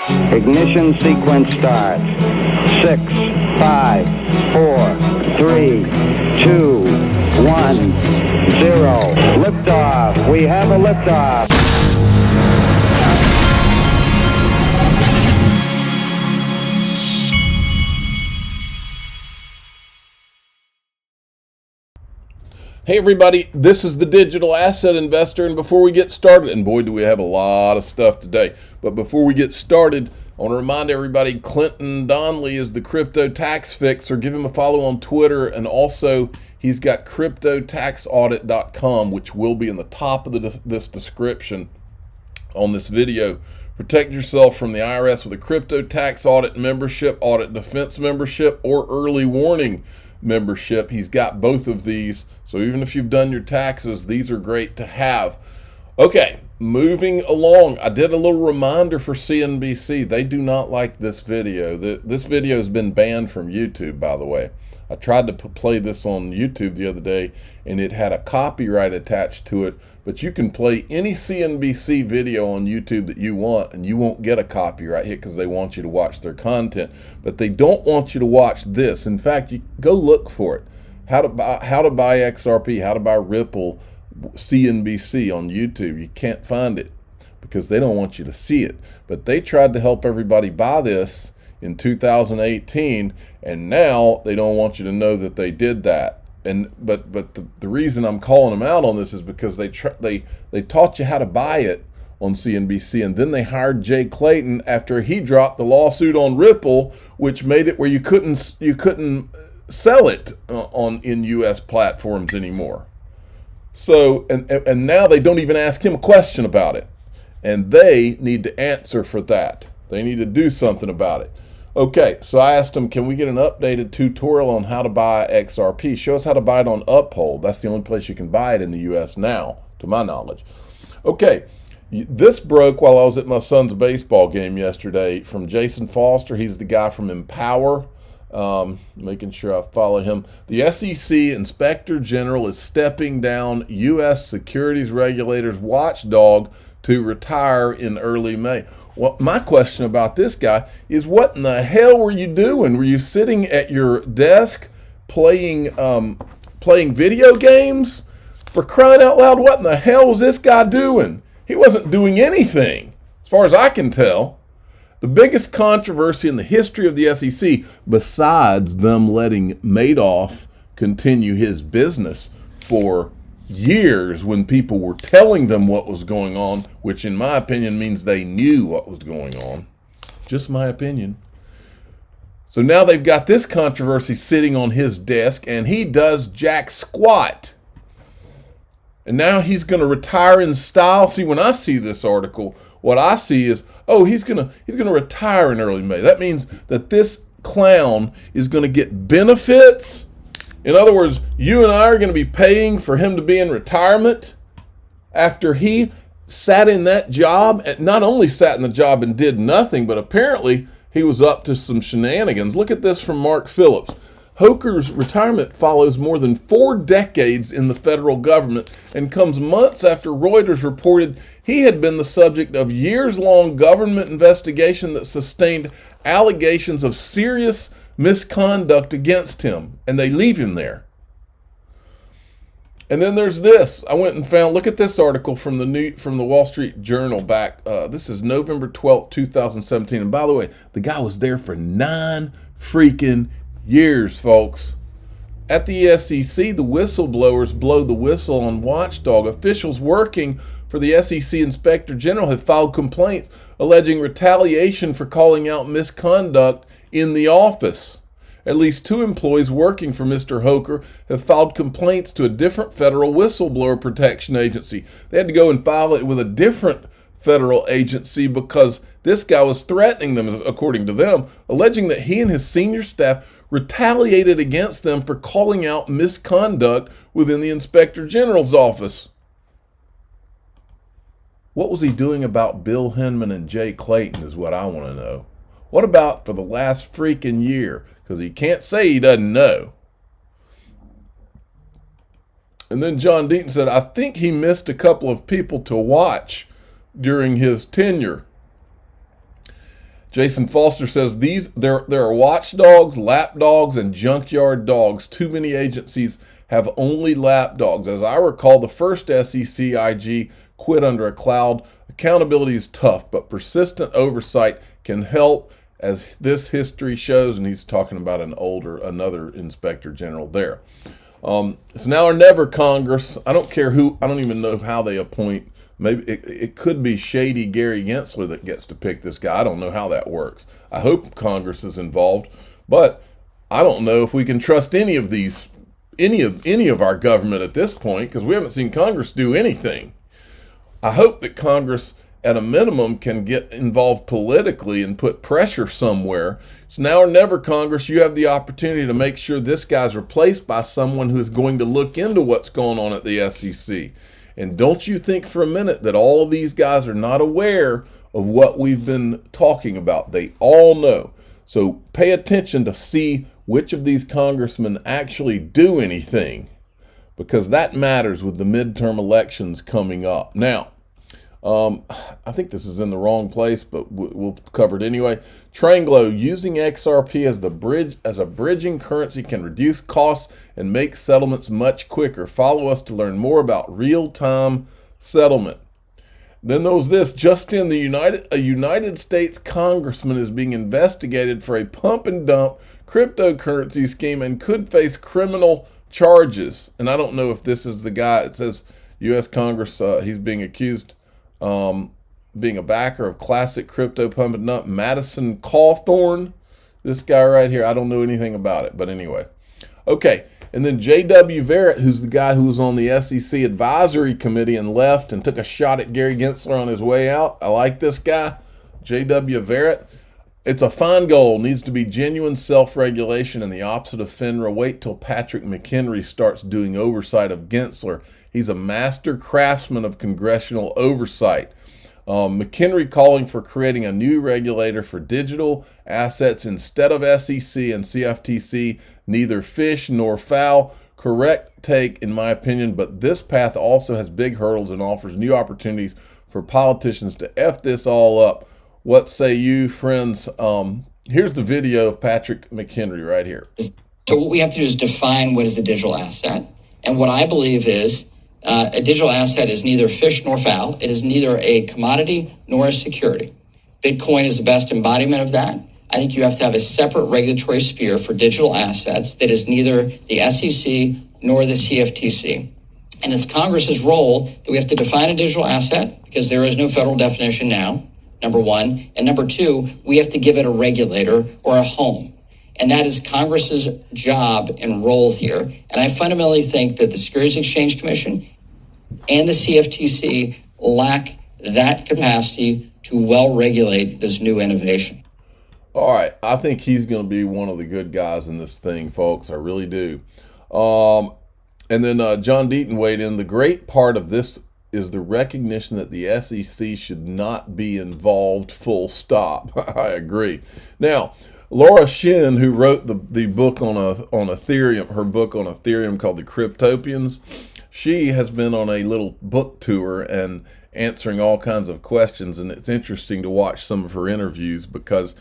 Ignition sequence starts. 6, 5, 4, 3, 2, 1, 0. Liftoff. We have a liftoff. Hey everybody, this is the Digital Asset Investor, and before we get started, and boy do we have a lot of stuff today, but before we get started, I want to remind everybody Clinton Donnelly is the Crypto Tax Fixer. Give him a follow on Twitter, and also he's got cryptotaxaudit.com, which will be in the top of this description on this video. Protect yourself from the IRS with a crypto tax audit membership, audit defense membership, or early warning membership. He's got both of these, so even if you've done your taxes, these are great to have. Okay, moving along, I did a little reminder for CNBC. They do not like this video. This video has been banned from YouTube, by the way. I tried to play this on YouTube the other day, and it had a copyright attached to it, but you can play any CNBC video on YouTube that you want, and you won't get a copyright hit because they want you to watch their content, but they don't want you to watch this. In fact, you go look for it. How to buy XRP, how to buy Ripple, CNBC on YouTube. You can't find it because they don't want you to see it, but they tried to help everybody buy this in 2018, and now they don't want you to know that they did that. And but the reason I'm calling them out on this is because they taught you how to buy it on CNBC, and then they hired Jay Clayton after he dropped the lawsuit on Ripple, which made it where you couldn't sell it in US platforms anymore. So and now they don't even ask him a question about it, and they need to answer for that. They need to do something about it. Okay, so I asked them, can we get an updated tutorial on how to buy XRP? Show us how to buy it on Uphold. That's the only place you can buy it in the US now, to my knowledge. Okay, this broke while I was at my son's baseball game yesterday from Jason Foster. He's the guy from Empower, making sure I follow him. The SEC Inspector General is stepping down US securities regulators watchdog to retire in early May. Well, my question about this guy is, what in the hell were you doing? Were you sitting at your desk playing video games? For crying out loud, what in the hell was this guy doing? He wasn't doing anything, as far as I can tell. The biggest controversy in the history of the SEC, besides them letting Madoff continue his business for years when people were telling them what was going on, which in my opinion means they knew what was going on. Just my opinion. So now they've got this controversy sitting on his desk, and he does jack squat. And now he's going to retire in style. See, when I see this article, what I see is, oh, he's going to retire in early May. That means that this clown is going to get benefits. In other words, you and I are going to be paying for him to be in retirement after he sat in that job, and not only sat in the job and did nothing, but apparently he was up to some shenanigans. Look at this from Mark Phillips. Hoker's retirement follows more than 4 decades in the federal government and comes months after Reuters reported he had been the subject of years-long government investigation that sustained allegations of serious misconduct against him, and they leave him there. And then there's this. I went and found, look at this article from the Wall Street Journal back. This is November 12th, 2017. And by the way, the guy was there for 9 freaking years, folks. At the SEC, the whistleblowers blow the whistle on Watchdog. Officials working for the SEC Inspector General have filed complaints alleging retaliation for calling out misconduct in the office. At least 2 employees working for Mr. Hoker have filed complaints to a different federal whistleblower protection agency. They had to go and file it with a different federal agency because this guy was threatening them, according to them, alleging that he and his senior staff retaliated against them for calling out misconduct within the Inspector General's office. What was he doing about Bill Hinman and Jay Clayton is what I want to know. What about for the last freaking year? Because he can't say he doesn't know. And then John Deaton said, I think he missed a couple of people to watch during his tenure. Jason Foster says there are watchdogs, lapdogs, and junkyard dogs. Too many agencies have only lapdogs. As I recall, the first SEC IG quit under a cloud. Accountability is tough, but persistent oversight can help, as this history shows. And he's talking about another inspector general there. It's now or never, Congress. I don't care who. I don't even know how they appoint. Maybe it could be shady Gary Gensler that gets to pick this guy. I don't know how that works. I hope Congress is involved, but I don't know if we can trust any of our government at this point, because we haven't seen Congress do anything. I hope that Congress, at a minimum, can get involved politically and put pressure somewhere. It's now or never, Congress. You have the opportunity to make sure this guy's replaced by someone who is going to look into what's going on at the SEC. And don't you think for a minute that all of these guys are not aware of what we've been talking about. They all know. So pay attention to see which of these congressmen actually do anything, because that matters with the midterm elections coming up. Now, I think this is in the wrong place, but we'll cover it anyway. Tranglo, using XRP as a bridging currency can reduce costs and make settlements much quicker. Follow us to learn more about real-time settlement. Then there was this: just in a United States congressman is being investigated for a pump and dump cryptocurrency scheme and could face criminal charges. And I don't know if this is the guy. It says U.S. Congress. He's being accused being a backer of classic crypto pump and dump. Madison Cawthorn, this guy right here. I don't know anything about it, but anyway. Okay, and then J.W. Verrett, who's the guy who was on the SEC advisory committee and left and took a shot at Gary Gensler on his way out. I like this guy, J.W. Verrett. It's a fine goal. Needs to be genuine self-regulation and the opposite of FINRA. Wait till Patrick McHenry starts doing oversight of Gensler. He's a master craftsman of congressional oversight. McHenry calling for creating a new regulator for digital assets instead of SEC and CFTC. Neither fish nor fowl. Correct take, in my opinion, but this path also has big hurdles and offers new opportunities for politicians to F this all up. What say you, friends? Here's the video of Patrick McHenry right here. So what we have to do is define what is a digital asset. And what I believe is a digital asset is neither fish nor fowl. It is neither a commodity nor a security. Bitcoin is the best embodiment of that. I think you have to have a separate regulatory sphere for digital assets that is neither the SEC nor the CFTC. And it's Congress's role that we have to define a digital asset, because there is no federal definition now, number one. And number two, we have to give it a regulator or a home. And that is Congress's job and role here. And I fundamentally think that the Securities Exchange Commission and the CFTC lack that capacity to well regulate this new innovation. All right, I think he's going to be one of the good guys in this thing, folks. I really do. And then John Deaton weighed in. The great part of this is the recognition that the SEC should not be involved, full stop. I agree. Now, Laura Shin, who wrote the book on Ethereum, her book on Ethereum called The Cryptopians, she has been on a little book tour and answering all kinds of questions, and it's interesting to watch some of her interviews, because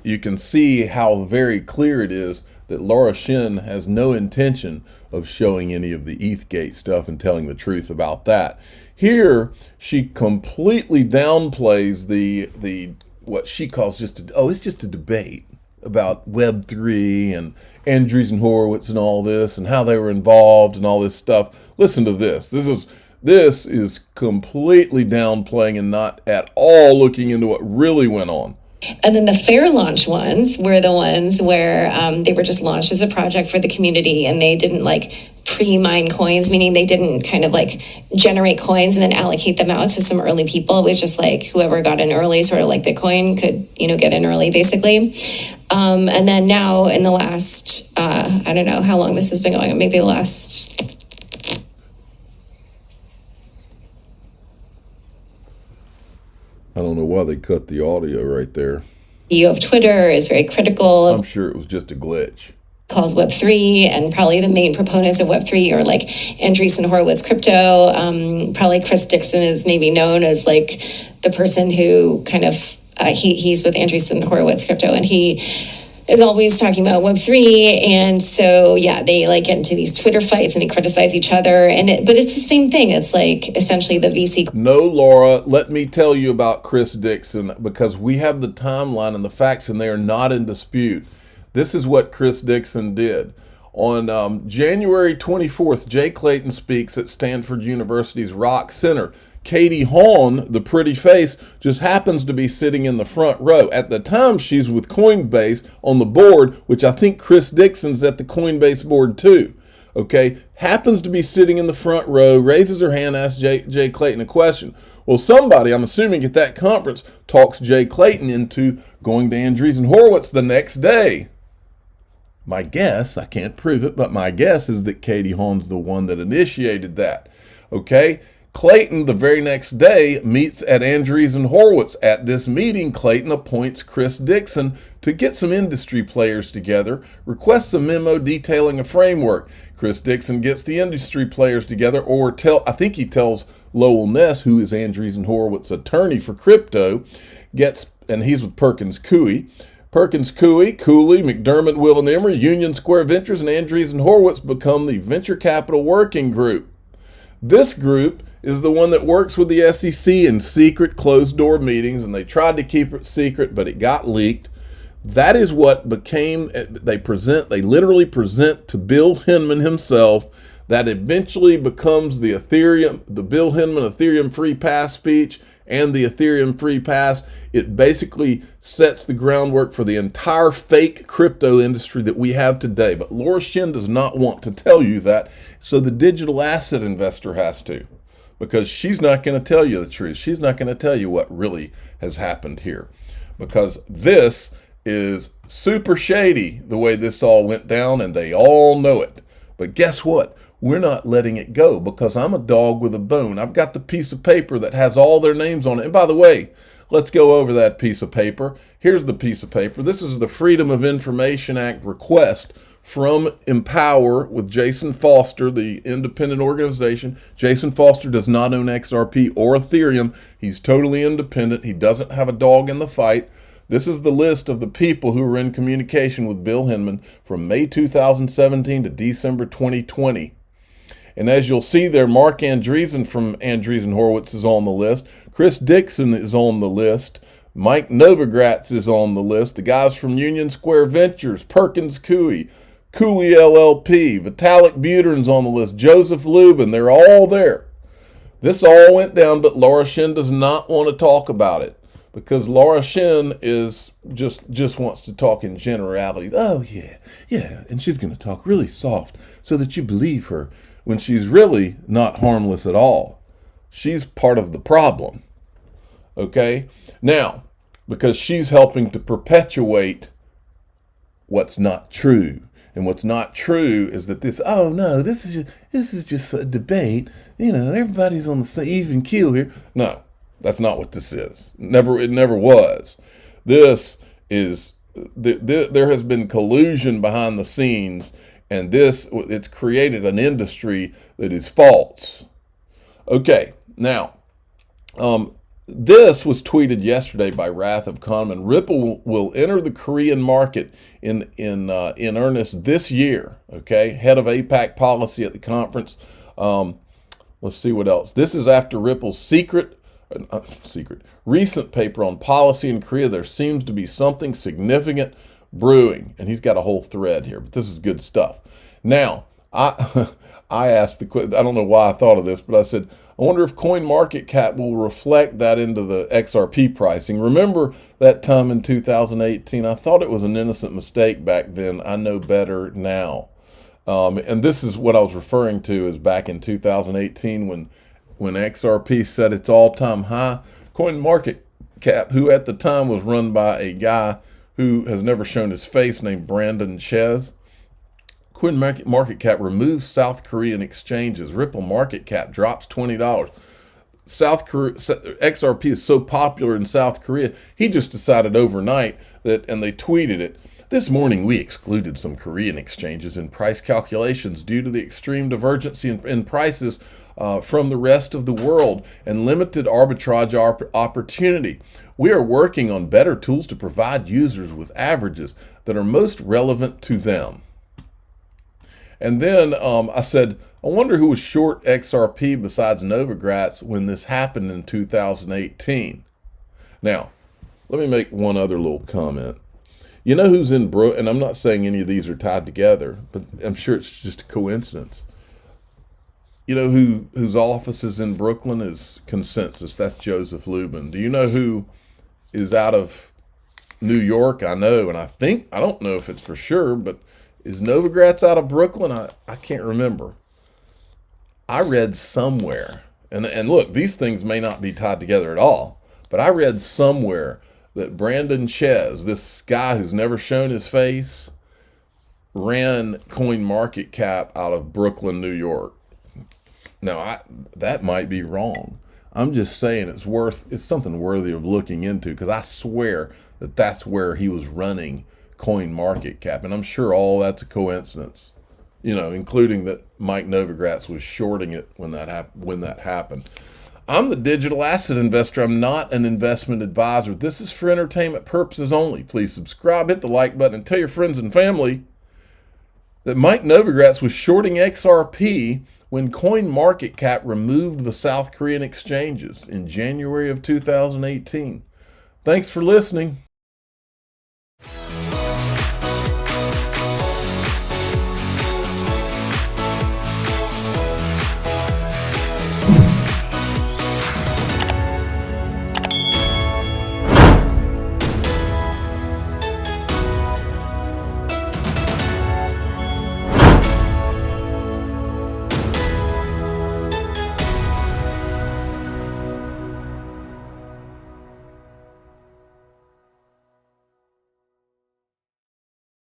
you can see how very clear it is that Laura Shin has no intention of showing any of the ETHgate stuff and telling the truth about that. Here, she completely downplays the what she calls it's just a debate about Web3 and Andreessen Horowitz and all this and how they were involved and all this stuff. Listen to this. This is completely downplaying and not at all looking into what really went on. And then the fair launch ones were the ones where they were just launched as a project for the community, and they didn't pre-mine coins, meaning they didn't kind of generate coins and then allocate them out to some early people. It was just whoever got in early, sort of like Bitcoin could, get in early basically. And then now in the last, I don't know how long this has been going on, maybe the last... I don't know why they cut the audio right there. CEO of Twitter is very critical. I'm sure it was just a glitch. Calls Web3, and probably the main proponents of Web3 are Andreessen Horowitz crypto. Probably Chris Dixon is maybe known as the person who kind of he's with Andreessen Horowitz Crypto, and he is always talking about Web3. And so, yeah, they like get into these Twitter fights and they criticize each other. But it's the same thing. It's like essentially the VC. No, Laura, let me tell you about Chris Dixon, because we have the timeline and the facts and they are not in dispute. This is what Chris Dixon did. On January 24th, Jay Clayton speaks at Stanford University's Rock Center. Katie Hawn, the pretty face, just happens to be sitting in the front row. At the time, she's with Coinbase on the board, which I think Chris Dixon's at the Coinbase board too. Okay, happens to be sitting in the front row, raises her hand, asks Jay Clayton a question. Well, somebody, I'm assuming at that conference, talks Jay Clayton into going to Andreessen Horowitz the next day. My guess, I can't prove it, but my guess is that Katie Hawn's the one that initiated that. Okay, Clayton, the very next day, meets at Andreessen Horowitz. At this meeting, Clayton appoints Chris Dixon to get some industry players together, requests a memo detailing a framework. Chris Dixon gets the industry players together, I think he tells Lowell Ness, who is Andreessen Horowitz's attorney for crypto, and he's with Perkins Coie. Perkins Coie, Cooley, McDermott, Will and Emery, Union Square Ventures, and Andreessen Horowitz become the Venture Capital Working Group. This group is the one that works with the SEC in secret closed-door meetings, and they tried to keep it secret, but it got leaked. That is what became, they literally present to Bill Hinman himself. That eventually becomes the Bill Hinman Ethereum Free Pass speech and the Ethereum Free Pass. It basically sets the groundwork for the entire fake crypto industry that we have today. But Laura Shin does not want to tell you that, so the digital asset investor has to, because she's not going to tell you the truth. She's not going to tell you what really has happened here, because this is super shady the way this all went down, and they all know it. But guess what? We're not letting it go, because I'm a dog with a bone. I've got the piece of paper that has all their names on it. And by the way, let's go over that piece of paper. Here's the piece of paper. This is the Freedom of Information Act request from Empower with Jason Foster, the independent organization. Jason Foster does not own XRP or Ethereum. He's totally independent. He doesn't have a dog in the fight. This is the list of the people who were in communication with Bill Hinman from May 2017 to December 2020. And as you'll see there, Mark Andreessen from Andreessen Horowitz is on the list. Chris Dixon is on the list. Mike Novogratz is on the list. The guys from Union Square Ventures, Perkins Coie, Cooley LLP, Vitalik Buterin's on the list, Joseph Lubin, they're all there. This all went down, but Laura Shin does not want to talk about it, because Laura Shin is just wants to talk in generalities. Oh, yeah, and she's going to talk really soft so that you believe her, when she's really not harmless at all. She's part of the problem, okay? Now, because she's helping to perpetuate what's not true. And what's not true is that this is just a debate. You know, everybody's on the same even keel here. No, that's not what this is. It never was. This is, there has been collusion behind the scenes, and it's created an industry that is false. Okay, now, this was tweeted yesterday by Wrath of Khanman. Ripple will enter the Korean market in earnest this year. Okay, head of APAC policy at the conference. Let's see what else. This is after Ripple's recent paper on policy in Korea. There seems to be something significant brewing, and he's got a whole thread here. But this is good stuff. Now, I asked I don't know why I thought of this, but I said, I wonder if CoinMarketCap will reflect that into the XRP pricing. Remember that time in 2018? I thought it was an innocent mistake back then. I know better now. And this is what I was referring to as back in 2018 when XRP set its all-time high. CoinMarketCap, who at the time was run by a guy who has never shown his face named Brandon Ches. CoinMarketCap removes South Korean exchanges. Ripple market cap drops $20. South Korea, XRP is so popular in South Korea, he just decided overnight that, and they tweeted it, "This morning we excluded some Korean exchanges in price calculations due to the extreme divergence in prices from the rest of the world and limited arbitrage opportunity. We are working on better tools to provide users with averages that are most relevant to them." And then I said, I wonder who was short XRP besides Novogratz when this happened in 2018. Now, let me make one other little comment. You know who's in Brooklyn, and I'm not saying any of these are tied together, but I'm sure it's just a coincidence. You know whose office is in Brooklyn is Consensus. That's Joseph Lubin. Do you know who is out of New York? I know, and I don't know if it's for sure, but is Novogratz out of Brooklyn? I can't remember. I read somewhere, and look, these things may not be tied together at all, but I read somewhere that Brandon Ches, this guy who's never shown his face, ran CoinMarketCap out of Brooklyn, New York. Now, that might be wrong. I'm just saying it's something worthy of looking into, because I swear that that's where he was running CoinMarketCap, and I'm sure all that's a coincidence, including that Mike Novogratz was shorting it when that happened. I'm the digital asset investor. I'm not an investment advisor. This is for entertainment purposes only. Please subscribe, hit the like button, and tell your friends and family that Mike Novogratz was shorting XRP when CoinMarketCap removed the South Korean exchanges in January of 2018. Thanks for listening.